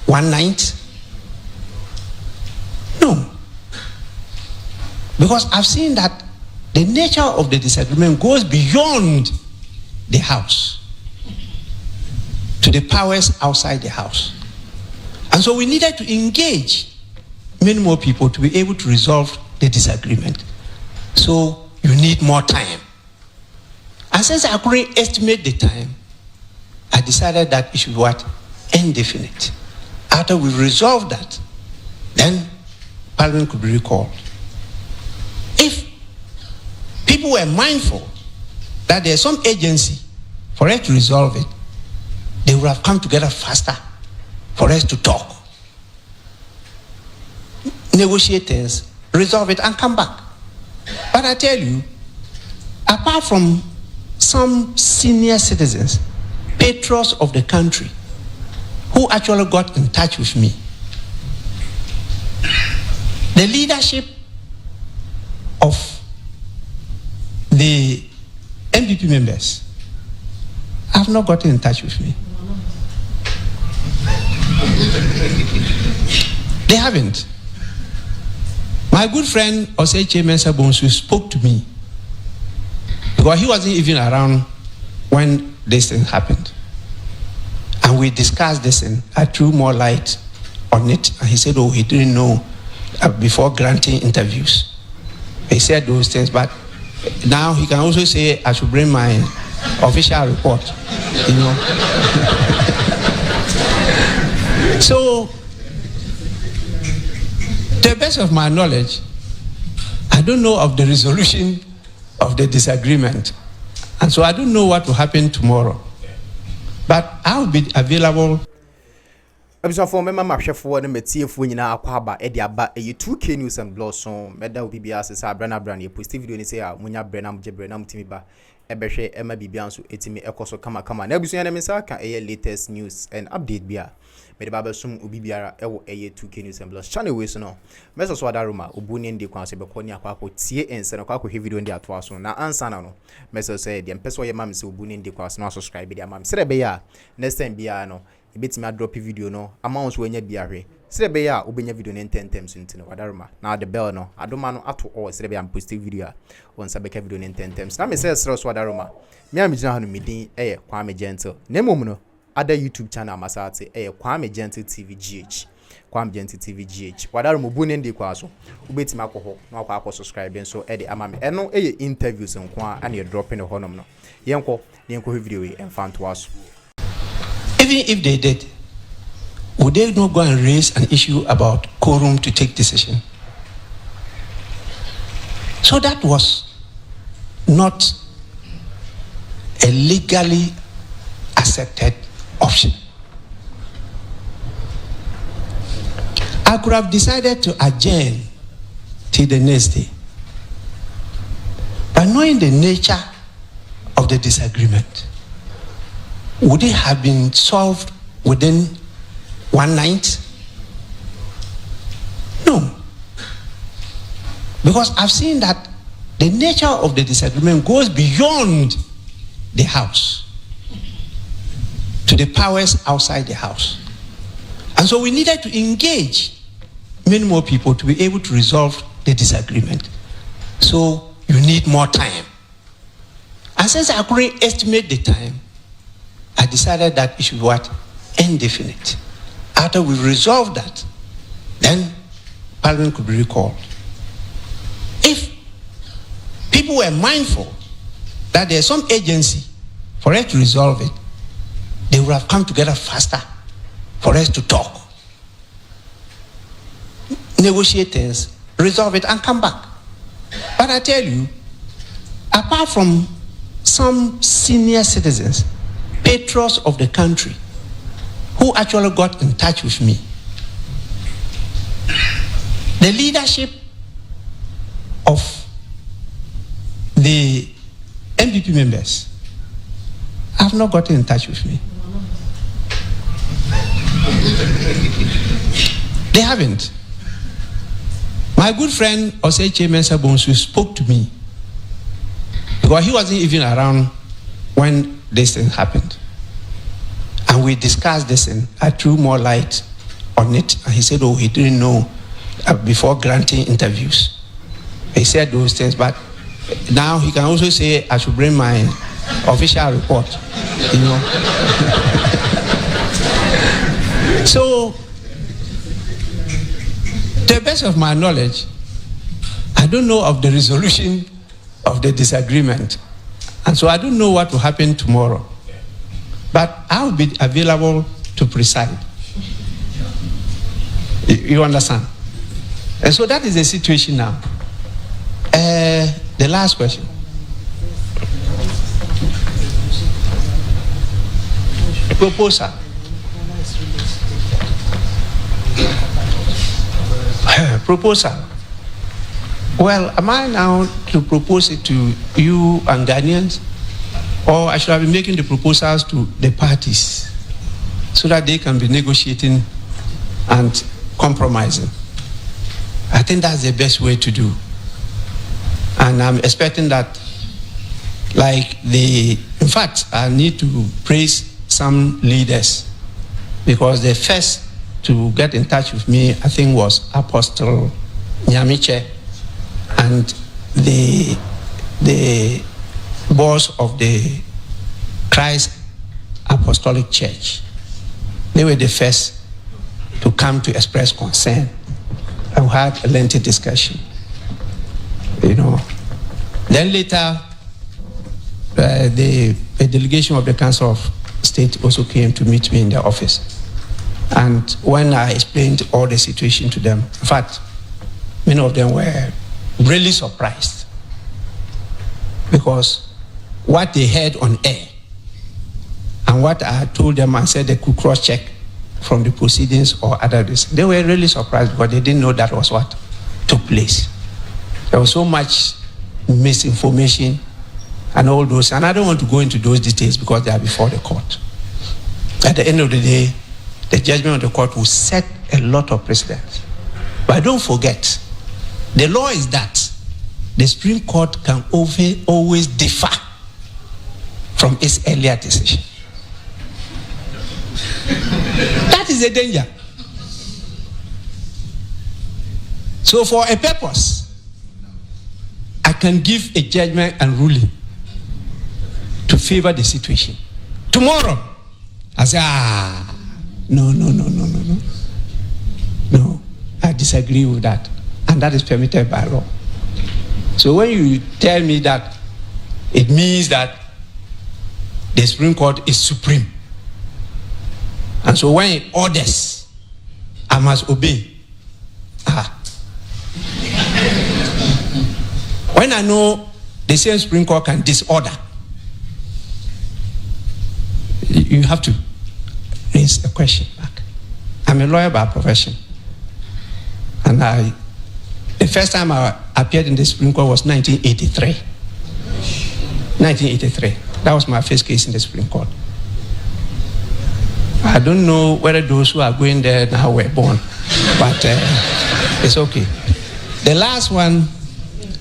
one night? No. Because I've seen that the nature of the disagreement goes beyond the house to the powers outside the house. And so we needed to engage many more people to be able to resolve the disagreement. So you need more time. And since I couldn't estimate the time, I decided that it should be what? Indefinite. After we resolved that, then Parliament could be recalled. If people were mindful that there's some agency for us to resolve it, they would have come together faster for us to talk, negotiate things, resolve it, and come back. But I tell you, apart from some senior citizens, patrons of the country, who actually got in touch with me, the leadership of the NPP members have not gotten in touch with me. They haven't. My good friend Oseche Mensah Bonsu spoke to me because he wasn't even around when this thing happened. And we discussed this and I threw more light on it. And he said, oh, he didn't know before granting interviews. He said those things, but now he can also say I should bring my official report, you know. So, to the best of my knowledge, I don't know of the resolution of the disagreement. And so I don't know what will happen tomorrow. But I'll be available. For member for the Metif winning our Quaba, Ediaba, a 2K News and Blossom, Medal BBS is our brand new post video in say, Munya Brenham Jebrenam Timiba, Ebeshe, Emma Bibiansu, Etimi Ecoso Kama, Nebusian Misaka, a latest news and update beer. Medababa Sum Ubibiara, a 2K News and Bloss Channel Wilson, Messrs Wadaruma, Ubunian de Quanse Beconia Quaco, Tie and Senaco video in the Atwaso, now Ansano. Messrs said, the Empeso Yamams Ubunian de Quas, now subscribe to their mam. Serebea, next time Biano. Bit me drop a video no amounts when you be a Serebeya, Ubenya video 10 times into Wadaruma. Now the bell no, I don't man at all Serebea and posting video on Sabeka video 10 times. Now me says Ross Wadaruma. Me am John Midi, Kwame Gentle. Nemono, other YouTube channel Masate, Kwame Gentle TV GH. Kwame Gentle TV GH. Wadaruma Bunen de Quaso, Ubeti Makoho, no Quaco subscribing so Eddie Amami. And no interviews and Kwa and you're dropping a honor no. Yanko video and fan to us. Even if they did, would they not go and raise an issue about quorum to take decision? So that was not a legally accepted option. I could have decided to adjourn till the next day. But knowing the nature of the disagreement, would it have been solved within one night? No. Because I've seen that the nature of the disagreement goes beyond the house to the powers outside the house. And so we needed to engage many more people to be able to resolve the disagreement. So you need more time. And since I couldn't estimate the time, I decided that it should be what? Indefinite. After we resolved that, then Parliament could be recalled. If people were mindful that there's some agency for us to resolve it, they would have come together faster for us to talk, negotiate things, resolve it, and come back. But I tell you, apart from some senior citizens, patrons of the country, who actually got in touch with me, the leadership of the NPP members have not gotten in touch with me. They haven't. My good friend Oseche Mensah Bonsu spoke to me because he wasn't even around when this thing happened. And we discussed this, and I threw more light on it. And he said, oh, he didn't know before granting interviews. He said those things, but now he can also say, I should bring my official report, you know. So, to the best of my knowledge, I don't know of the resolution of the disagreement. And so I don't know what will happen tomorrow. But I will be available to preside. You understand? And so that is the situation now. The last question. Proposal. Proposal. Well, am I now to propose it to you and Ghanaians? Or I should have been making the proposals to the parties so that they can be negotiating and compromising? I think that's the best way to do. And I'm expecting that, in fact, I need to praise some leaders, because the first to get in touch with me, I think, was Apostle Nyamiche and the boss of the Christ Apostolic Church. They were the first to come to express concern, and we had a lengthy discussion. You know, then later, a delegation of the Council of State also came to meet me in their office. And when I explained all the situation to them, in fact, many of them were really surprised, because what they heard on air and what I told them, I said they could cross-check from the proceedings or other things. They were really surprised, because they didn't know that was what took place. There was so much misinformation and all those, and I don't want to go into those details because they are before the court. At the end of the day, the judgment of the court will set a lot of precedents. But don't forget, the law is that the Supreme Court can always differ from its earlier decision. That is a danger. So for a purpose, I can give a judgment and ruling to favor the situation. Tomorrow, I say, no. No, I disagree with that. And that is permitted by law. So when you tell me that, it means that the Supreme Court is supreme. And so when it orders, I must obey. When I know the same Supreme Court can disorder, you have to raise a question back. I'm a lawyer by profession. And the first time I appeared in the Supreme Court was 1983. 1983. That was my first case in the Supreme Court. I don't know whether those who are going there now were born, but it's okay. The last one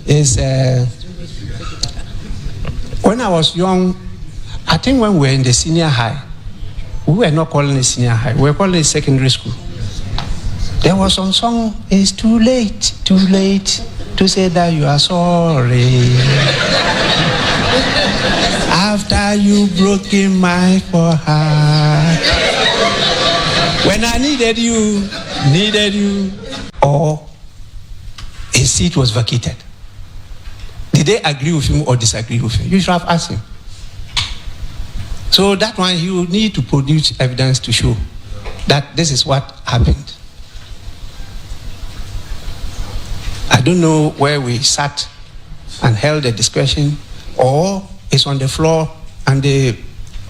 is when I was young, I think when we were in the senior high, we were not calling it senior high, we were calling it secondary school. There was some song, it's too late to say that you are sorry. After you broken my heart. When I needed you, or his seat was vacated. Did they agree with him or disagree with him? You should have asked him. So that one, you will need to produce evidence to show that this is what happened. I don't know where we sat and held a discussion, or it's on the floor and the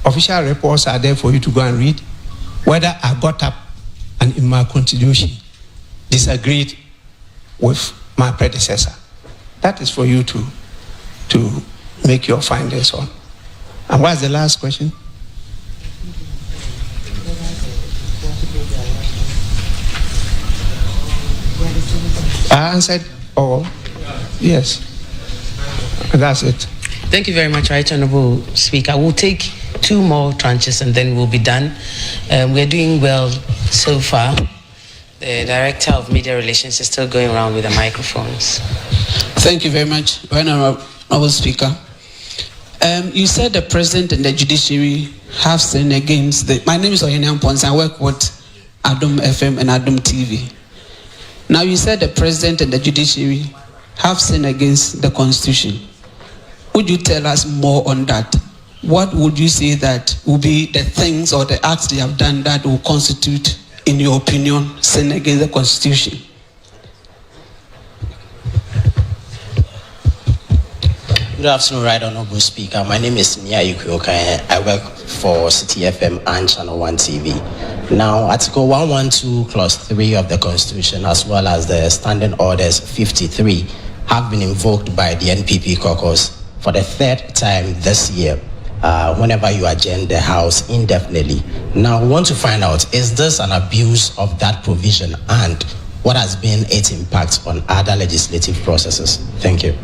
official reports are there for you to go and read, whether I got up and in my continuation disagreed with my predecessor. That is for you to make your findings on. And what's the last question? I answered all. Yes. That's it. Thank you very much, Right Honorable Speaker. We'll take 2 more tranches and then we'll be done. We're doing well so far. The Director of Media Relations is still going around with the microphones. Thank you very much, Honorable Speaker. You said the President and the Judiciary have sinned against my name is Oyene Ampons. I work with Adom FM and Adom TV. Now you said the President and the Judiciary have sinned against the Constitution. Would you tell us more on that? What would you say that will be the things or the acts they have done that will constitute, in your opinion, sin against the Constitution? Good afternoon, Right Honorable Speaker. My name is Nia Yukuoka. I work for City FM and Channel 1 TV. Now, Article 112, Clause 3 of the Constitution, as well as the Standing Orders 53, have been invoked by the NPP caucus for the 3rd time this year, whenever you adjourn the House indefinitely. Now, we want to find out, is this an abuse of that provision, and what has been its impact on other legislative processes? Thank you.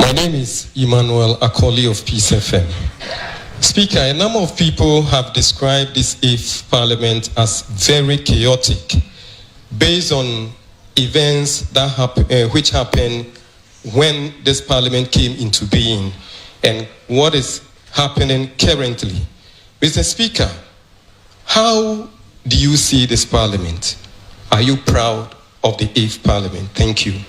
My name is Emmanuel Akoli of Peace FM. Speaker, a number of people have described this 8th Parliament as very chaotic, based on events that which happened when this Parliament came into being and what is happening currently. Mr. Speaker, how do you see this Parliament? Are you proud of the 8th Parliament? Thank you.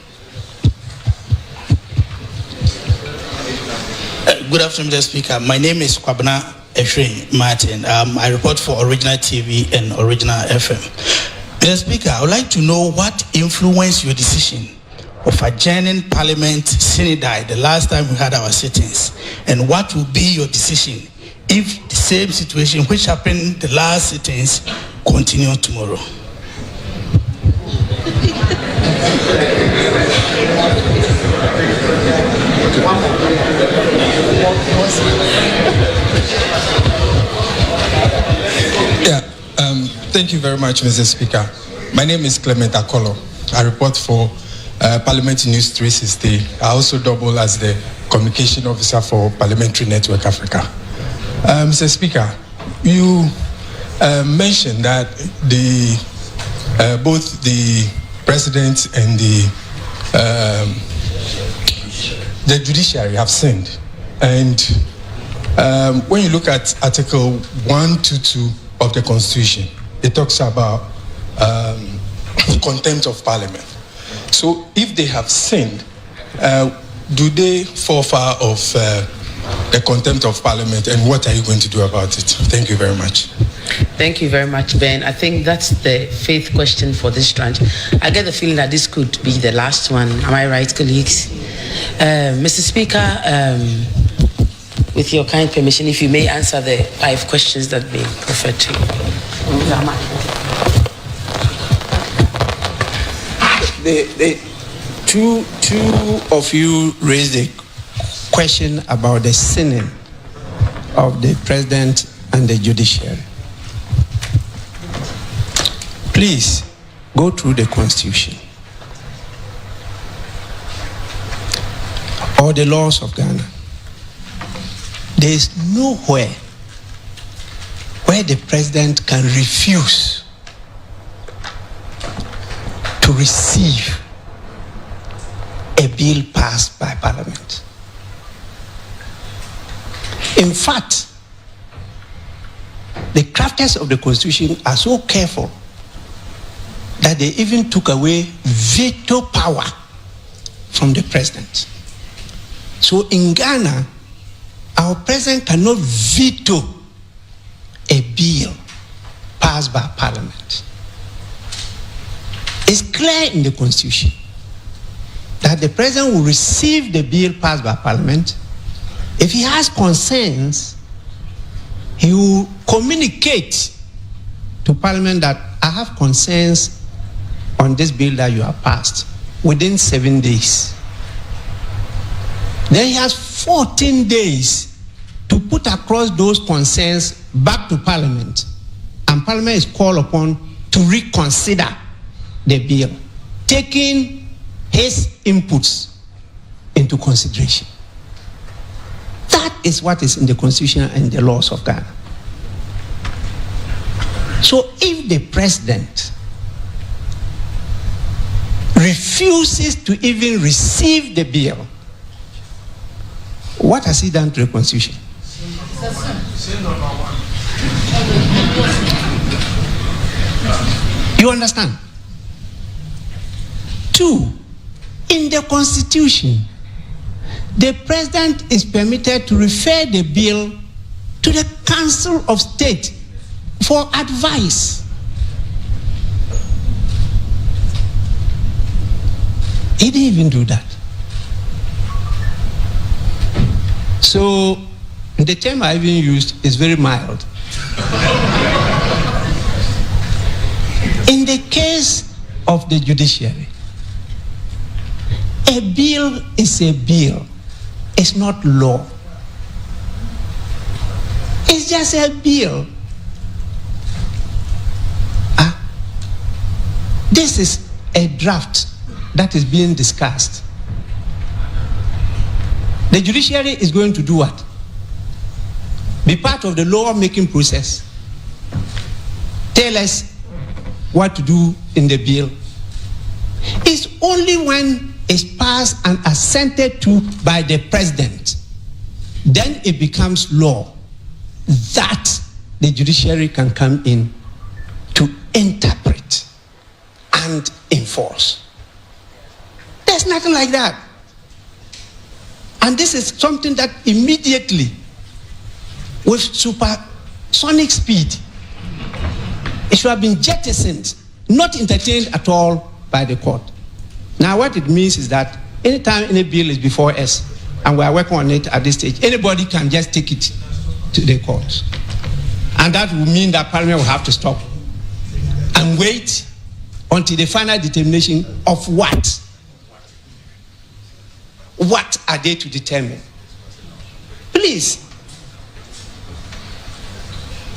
Good afternoon, Mr. Speaker. My name is Kwabena Efre Martin. I report for Original TV and Original FM. Mr. Speaker, I would like to know what influenced your decision of adjourning Parliament sine die the last time we had our sittings, and what will be your decision if the same situation which happened the last sittings continue tomorrow? Thank you very much, Mr. Speaker. My name is Clement Akolo. I report for Parliamentary News 360. I also double as the Communication Officer for Parliamentary Network Africa. Mr. Speaker, you mentioned that both the President and the Judiciary have sinned. And when you look at Article 122 of the Constitution, it talks about contempt of Parliament. So if they have sinned, do they fall foul of the contempt of Parliament, and what are you going to do about it? Thank you very much. Thank you very much, Ben. I think that's the 5th question for this tranche. I get the feeling that this could be the last one. Am I right, colleagues? Mr. Speaker, with your kind permission, if you may answer the 5 questions that have been referred to. The two of you raised a question about the sinning of the President and the Judiciary. Please go through the Constitution or the laws of Ghana. There is nowhere where the President can refuse to receive a bill passed by Parliament. In fact, the crafters of the Constitution are so careful that they even took away veto power from the President. So in Ghana, our President cannot veto a bill passed by Parliament. It's clear in the Constitution that the President will receive the bill passed by Parliament. If he has concerns, he will communicate to Parliament that I have concerns on this bill that you have passed within 7 days. Then he has 14 days to put across those concerns back to Parliament, and Parliament is called upon to reconsider the bill, taking his inputs into consideration. That is what is in the Constitution and the laws of Ghana. So if the president refuses to even receive the bill, what has he done to the Constitution? You understand? 2, in the Constitution, the president is permitted to refer the bill to the Council of State for advice. He didn't even do that. So the term I even used is very mild. In the case of the judiciary, a bill is a bill. It's not law. It's just a bill. This is a draft that is being discussed. The judiciary is going to do what? Be part of the law-making process. Tell us what to do in the bill. It's only when it's passed and assented to by the president, then it becomes law, that the judiciary can come in to interpret and enforce. There's nothing like that. And this is something that immediately, with supersonic speed, it should have been jettisoned, not entertained at all by the court. Now what it means is that anytime any bill is before us, and we are working on it at this stage, anybody can just take it to the court. And that will mean that Parliament will have to stop and wait until the final determination of what? What are they to determine? Please.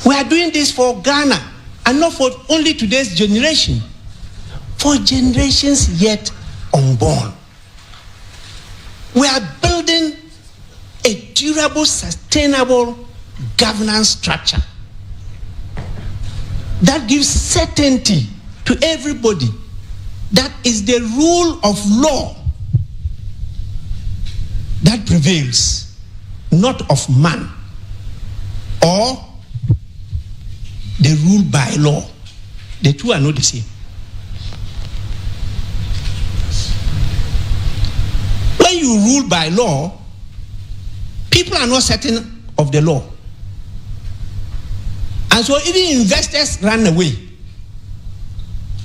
We are doing this for Ghana, and not for only today's generation, for generations yet unborn. We are building a durable, sustainable governance structure that gives certainty to everybody that is the rule of law that prevails, not of man, or the rule by law. The two are not the same. When you rule by law, people are not certain of the law. And so even investors run away.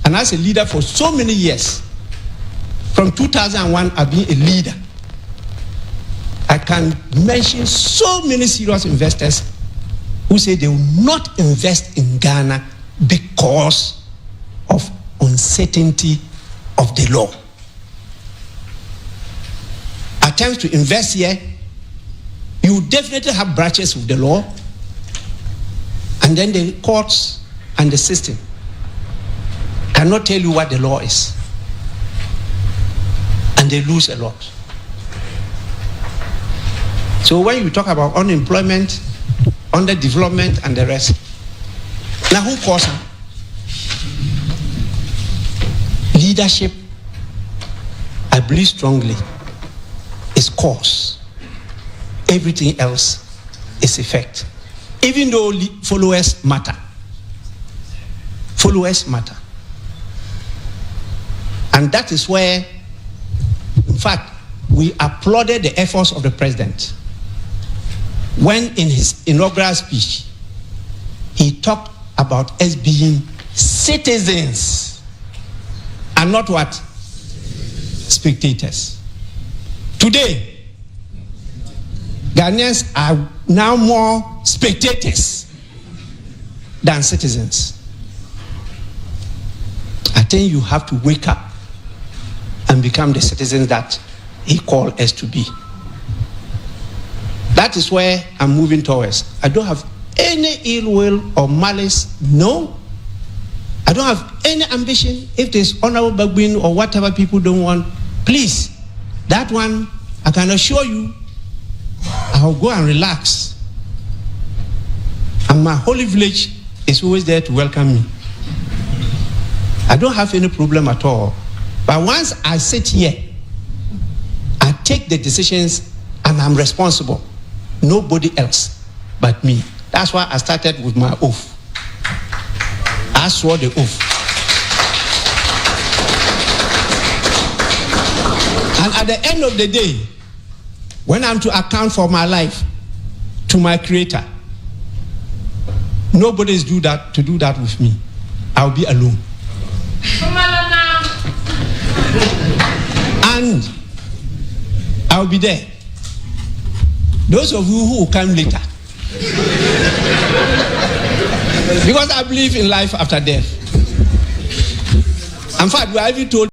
And as a leader for so many years, from 2001, I've been a leader. I can mention so many serious investors who say they will not invest in Ghana because of uncertainty of the law. Attempts to invest here, you definitely have branches of the law, and then the courts and the system cannot tell you what the law is, and they lose a lot. So when you talk about unemployment, underdevelopment, and the rest, now who caused them? Leadership, I believe strongly, is cause. Everything else is effect. Even though followers matter. Followers matter. And that is where, in fact, we applauded the efforts of the president when in his inaugural speech, he talked about us being citizens and not what? Spectators. Today, Ghanaians are now more spectators than citizens. I think you have to wake up and become the citizens that he called us to be. That is where I'm moving towards. I don't have any ill will or malice, no. I don't have any ambition. If there's Honorable Bagbin or whatever people don't want, please, that one I can assure you, I'll go and relax. And my holy village is always there to welcome me. I don't have any problem at all. But once I sit here, I take the decisions and I'm responsible. Nobody else but me. That's why I started with my oath. I swore the oath. And at the end of the day, when I'm to account for my life to my Creator, nobody is to do that with me. I'll be alone. And I'll be there. Those of you who will come later, because I believe in life after death. In fact, we are even told